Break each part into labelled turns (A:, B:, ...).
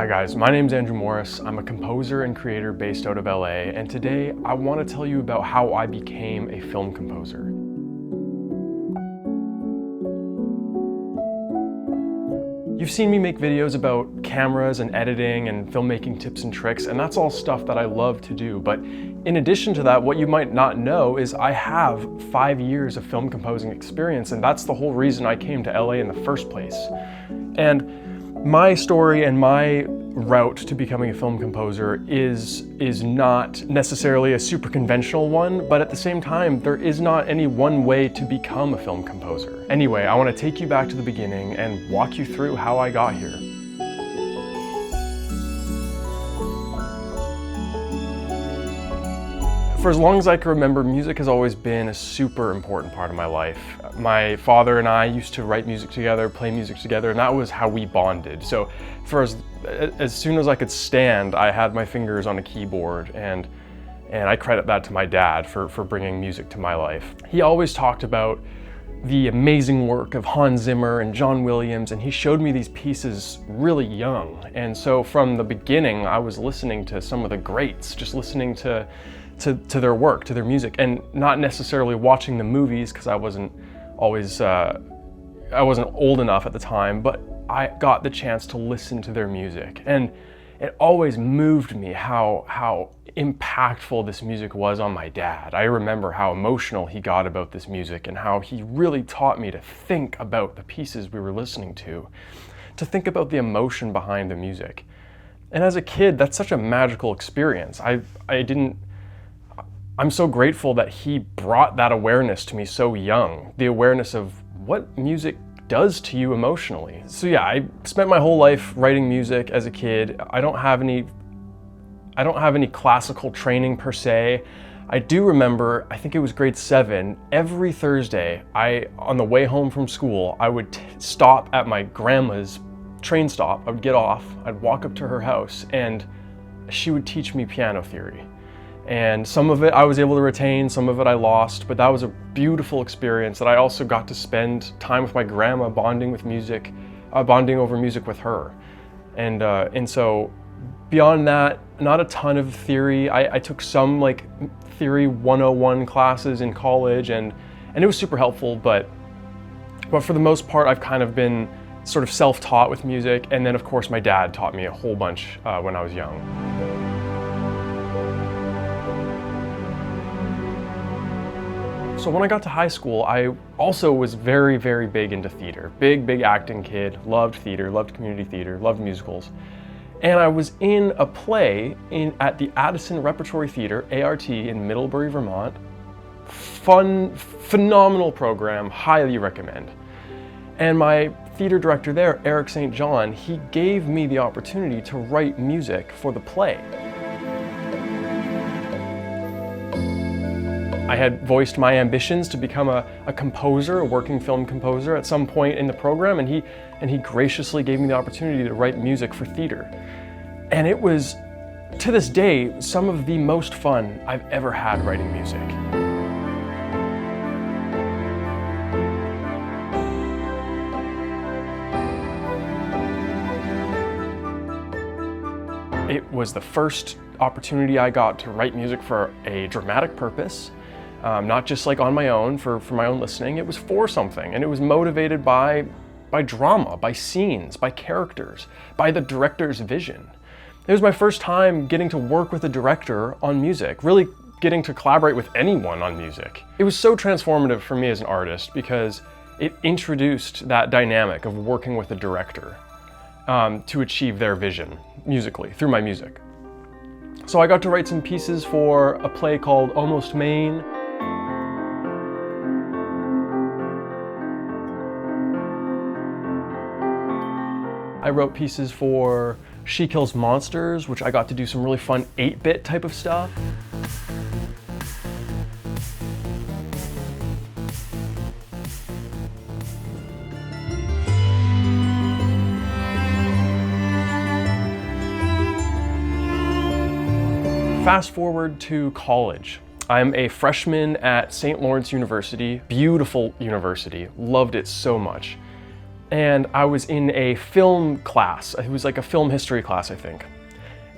A: Hi guys, my name's Andrew Morris. I'm a composer and creator based out of LA, and today I want to tell you about how I became a film composer. You've seen me make videos about cameras and editing and filmmaking tips and tricks, and that's all stuff that I love to do. But in addition to that, what you might not know is I have 5 years of film composing experience, and that's the whole reason I came to LA in the first place. And my story and my route to becoming a film composer is not necessarily a super conventional one, but at the same time, there is not any one way to become a film composer. Anyway, I want to take you back to the beginning and walk you through how I got here. For as long as I can remember, music has always been a super important part of my life. My father and I used to write music together, play music together, and that was how we bonded. So for as soon as I could stand, I had my fingers on a keyboard, and I credit that to my dad for bringing music to my life. He always talked about the amazing work of Hans Zimmer and John Williams, and he showed me these pieces really young. And so from the beginning, I was listening to some of the greats, just listening to their work, to their music, and not necessarily watching the movies because I wasn't old enough at the time, but I got the chance to listen to their music. And it always moved me how impactful this music was on my dad. I remember how emotional he got about this music and how he really taught me to think about the pieces we were listening to think about the emotion behind the music. And as a kid, that's such a magical experience. I'm so grateful that he brought that awareness to me so young, the awareness of what music does to you emotionally. So yeah, I spent my whole life writing music as a kid. I don't have any classical training per se. I do remember, I think it was grade 7, every Thursday, on the way home from school, I would stop at my grandma's train stop. I would get off, I'd walk up to her house, and she would teach me piano theory. And some of it I was able to retain, some of it I lost, but that was a beautiful experience that I also got to spend time with my grandma bonding over music with her. And so beyond that, not a ton of theory. I took some like theory 101 classes in college, and it was super helpful, but for the most part, I've kind of been sort of self-taught with music. And then of course my dad taught me a whole bunch when I was young. So when I got to high school, I also was very, very big into theater. Big acting kid, loved theater, loved community theater, loved musicals. And I was in a play at the Addison Repertory Theater, ART, in Middlebury, Vermont. Fun, phenomenal program, highly recommend. And my theater director there, Eric St. John, he gave me the opportunity to write music for the play. I had voiced my ambitions to become a composer, a working film composer at some point in the program, and he graciously gave me the opportunity to write music for theater. And it was, to this day, some of the most fun I've ever had writing music. It was the first opportunity I got to write music for a dramatic purpose. Not just like on my own, for my own listening. It was for something, and it was motivated by drama, by scenes, by characters, by the director's vision. It was my first time getting to work with a director on music, really getting to collaborate with anyone on music. It was so transformative for me as an artist because it introduced that dynamic of working with a director to achieve their vision musically, through my music. So I got to write some pieces for a play called Almost Maine. I wrote pieces for She Kills Monsters, which I got to do some really fun 8-bit type of stuff. Fast forward to college. I'm a freshman at St. Lawrence University, beautiful university, loved it so much. and I was in a film class. It was like a film history class, I think.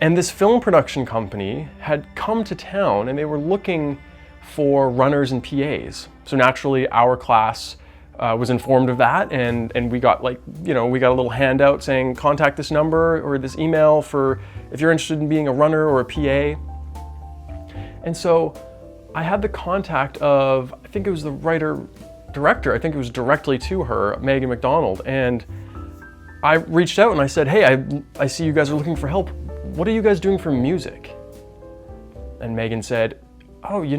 A: And this film production company had come to town and they were looking for runners and PAs. So naturally our class was informed of that, and we got we got a little handout saying contact this number or this email for if you're interested in being a runner or a PA. And so I had the contact of, I think it was the writer-director, I think it was directly to her, Megan McDonald, and I reached out and I said, hey, I see you guys are looking for help. What are you guys doing for music? And Megan said, oh, we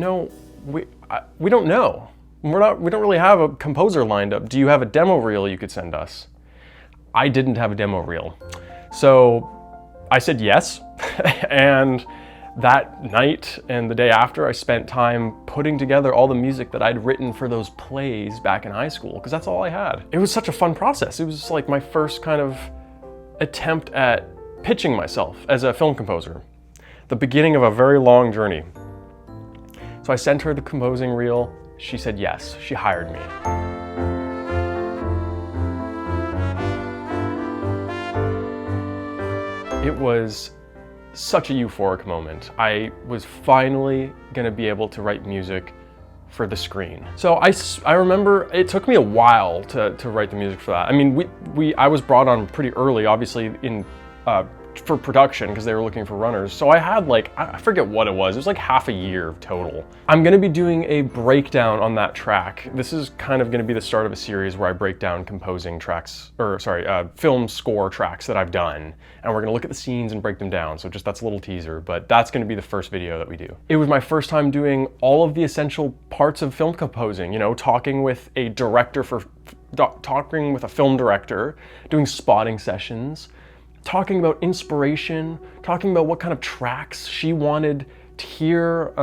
A: don't know. We don't really have a composer lined up. Do you have a demo reel you could send us? I didn't have a demo reel. So I said yes. And that night and the day after, I spent time putting together all the music that I'd written for those plays back in high school, because that's all I had. It was such a fun process. It was like my first kind of attempt at pitching myself as a film composer. The beginning of a very long journey. So I sent her the composing reel. She said yes. She hired me. It was such a euphoric moment. I was finally gonna be able to write music for the screen. So I remember it took me a while to write the music for that. I mean, I was brought on pretty early, obviously, for production, because they were looking for runners. So I had I forget what it was like half a year total. I'm gonna be doing a breakdown on that track. This is kind of gonna be the start of a series where I break down composing tracks, film score tracks that I've done. And we're gonna look at the scenes and break them down. So just that's a little teaser, but that's gonna be the first video that we do. It was my first time doing all of the essential parts of film composing, talking with a film director, doing spotting sessions, talking about inspiration, talking about what kind of tracks she wanted to hear,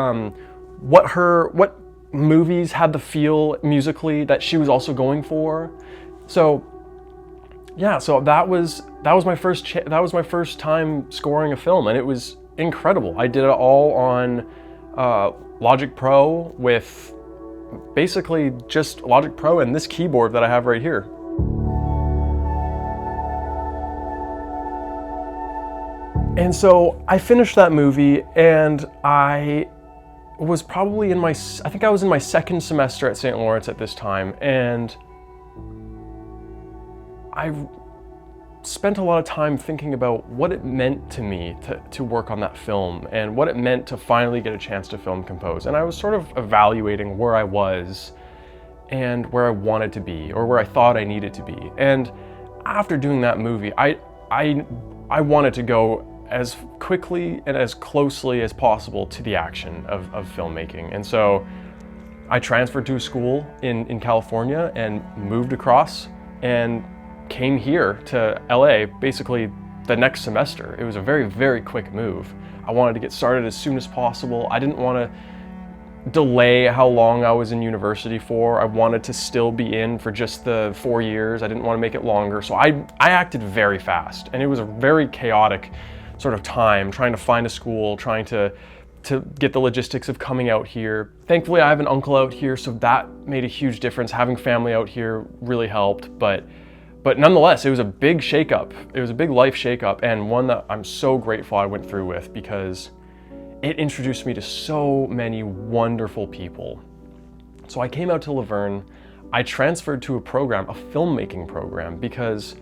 A: what movies had the feel musically that she was also going for. So yeah, so that was my first time scoring a film, and it was incredible. I did it all on Logic Pro with basically just Logic Pro and this keyboard that I have right here. And so I finished that movie, and I was probably I think I was in my second semester at St. Lawrence at this time, and I spent a lot of time thinking about what it meant to me to work on that film, and what it meant to finally get a chance to film compose. And I was sort of evaluating where I was and where I wanted to be, or where I thought I needed to be. And after doing that movie, I wanted to go as quickly and as closely as possible to the action of filmmaking. And so I transferred to a school in California and moved across and came here to LA basically the next semester. It was a very, very quick move. I wanted to get started as soon as possible. I didn't want to delay how long I was in university for. I wanted to still be in for just the 4 years. I didn't want to make it longer. So I acted very fast, and it was a very chaotic sort of time, trying to find a school, trying to get the logistics of coming out here. Thankfully, I have an uncle out here, so that made a huge difference. Having family out here really helped, but nonetheless, it was a big shakeup. It was a big life shakeup, and one that I'm so grateful I went through with, because it introduced me to so many wonderful people. So I came out to Laverne. I transferred to a program, a filmmaking program, because,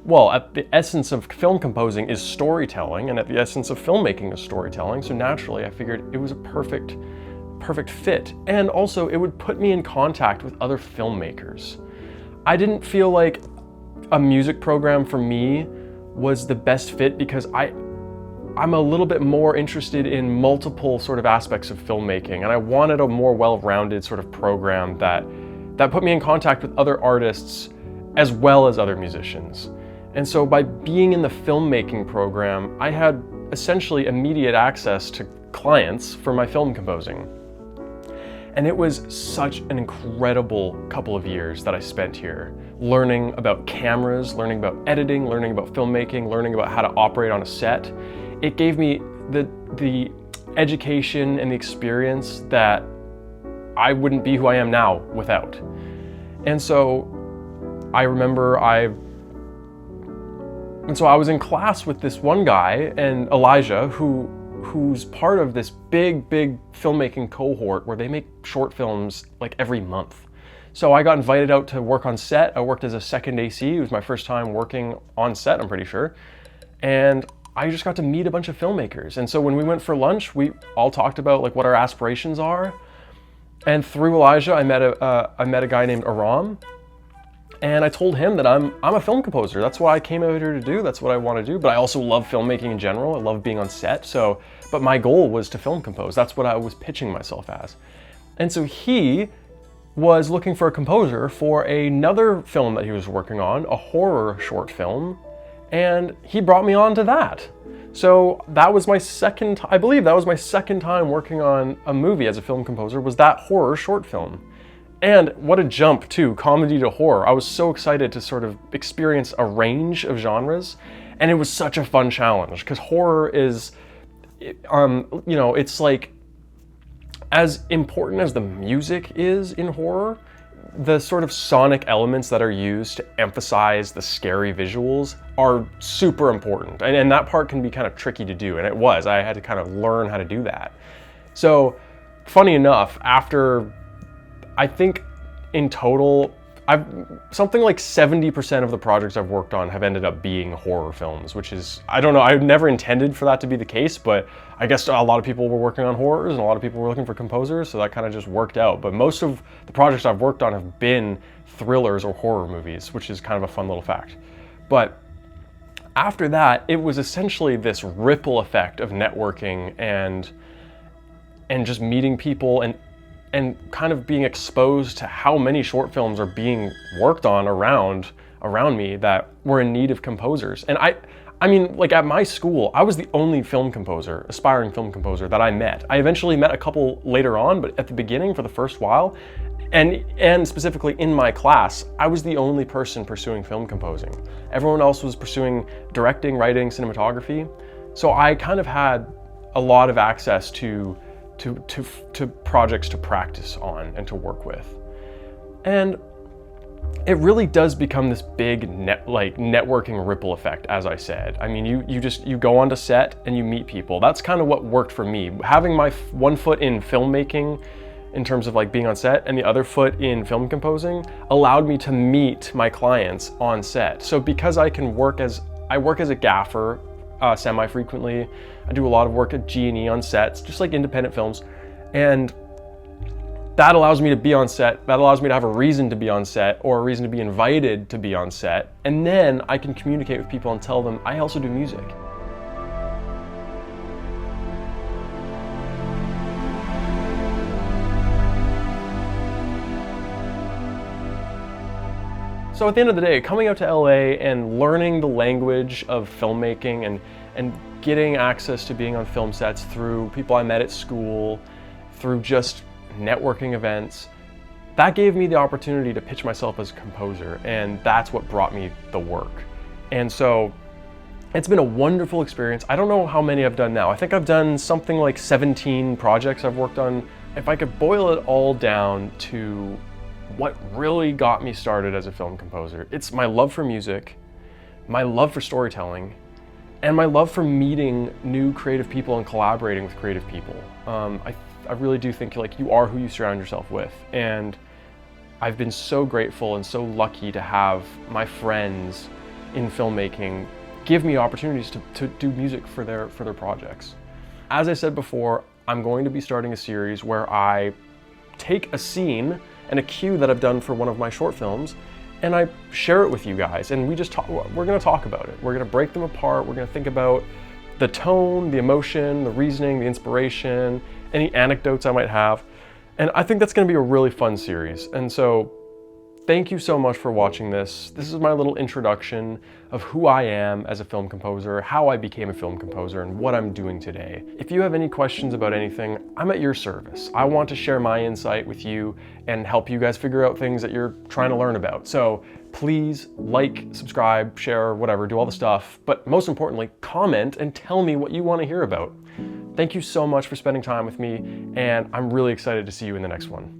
A: well, at the essence of film composing is storytelling, and at the essence of filmmaking is storytelling. So naturally, I figured it was a perfect fit. And also, it would put me in contact with other filmmakers. I didn't feel like a music program for me was the best fit, because I'm a little bit more interested in multiple sort of aspects of filmmaking, and I wanted a more well-rounded sort of program that put me in contact with other artists as well as other musicians. And so by being in the filmmaking program, I had essentially immediate access to clients for my film composing. And it was such an incredible couple of years that I spent here, learning about cameras, learning about editing, learning about filmmaking, learning about how to operate on a set. It gave me the education and the experience that I wouldn't be who I am now without. And so I remember so I was in class with this one guy, and Elijah, who's part of this big filmmaking cohort where they make short films like every month. So I got invited out to work on set. I worked as a second AC. It was my first time working on set, I'm pretty sure. And I just got to meet a bunch of filmmakers. And so when we went for lunch, we all talked about like what our aspirations are. And through Elijah, I met a guy named Aram. And I told him that I'm a film composer. That's what I came out here to do. That's what I want to do. But I also love filmmaking in general. I love being on set. But my goal was to film compose. That's what I was pitching myself as. And so he was looking for a composer for another film that he was working on, a horror short film. And he brought me on to that. So that was my I believe that was my second time working on a movie as a film composer, was that horror short film. And what a jump too, comedy to horror. I was so excited to sort of experience a range of genres, and it was such a fun challenge because horror is, it's like as important as the music is in horror, the sort of sonic elements that are used to emphasize the scary visuals are super important. And that part can be kind of tricky to do, and it was. I had to kind of learn how to do that. So, funny enough, after I think in total, something like 70% of the projects I've worked on have ended up being horror films, which is, I don't know, I never intended for that to be the case, but I guess a lot of people were working on horrors and a lot of people were looking for composers, so that kind of just worked out. But most of the projects I've worked on have been thrillers or horror movies, which is kind of a fun little fact. But after that, it was essentially this ripple effect of networking and just meeting people and kind of being exposed to how many short films are being worked on around me that were in need of composers. And I mean, like at my school, I was the only aspiring film composer that I met. I eventually met a couple later on, but at the beginning, for the first while, and specifically in my class, I was the only person pursuing film composing. Everyone else was pursuing directing, writing, cinematography. So I kind of had a lot of access to projects to practice on and to work with. And it really does become this big networking ripple effect, as I said. I mean, you go onto set and you meet people. That's kind of what worked for me. Having my one foot in filmmaking in terms of like being on set and the other foot in film composing allowed me to meet my clients on set. So because I work as a gaffer semi-frequently. I do a lot of work at G&E on sets, just like independent films. And that allows me to be on set. That allows me to have a reason to be on set or a reason to be invited to be on set. And then I can communicate with people and tell them I also do music. So at the end of the day, coming out to LA and learning the language of filmmaking and getting access to being on film sets through people I met at school, through just networking events, that gave me the opportunity to pitch myself as a composer, and that's what brought me the work. And so it's been a wonderful experience. I don't know how many I've done now. I think I've done something like 17 projects I've worked on. If I could boil it all down to what really got me started as a film composer, it's my love for music, my love for storytelling, and my love for meeting new creative people and collaborating with creative people. I really do think like you are who you surround yourself with, and I've been so grateful and so lucky to have my friends in filmmaking give me opportunities to do music for their projects. As I said before, I'm going to be starting a series where I take a scene and a cue that I've done for one of my short films, and I share it with you guys, and we're gonna talk about it. We're gonna break them apart. We're gonna think about the tone, the emotion, the reasoning, the inspiration, any anecdotes I might have. And I think that's gonna be a really fun series. And so thank you so much for watching this. This is my little introduction of who I am as a film composer, how I became a film composer, and what I'm doing today. If you have any questions about anything, I'm at your service. I want to share my insight with you and help you guys figure out things that you're trying to learn about. So please like, subscribe, share, whatever, do all the stuff. But most importantly, comment and tell me what you want to hear about. Thank you so much for spending time with me, and I'm really excited to see you in the next one.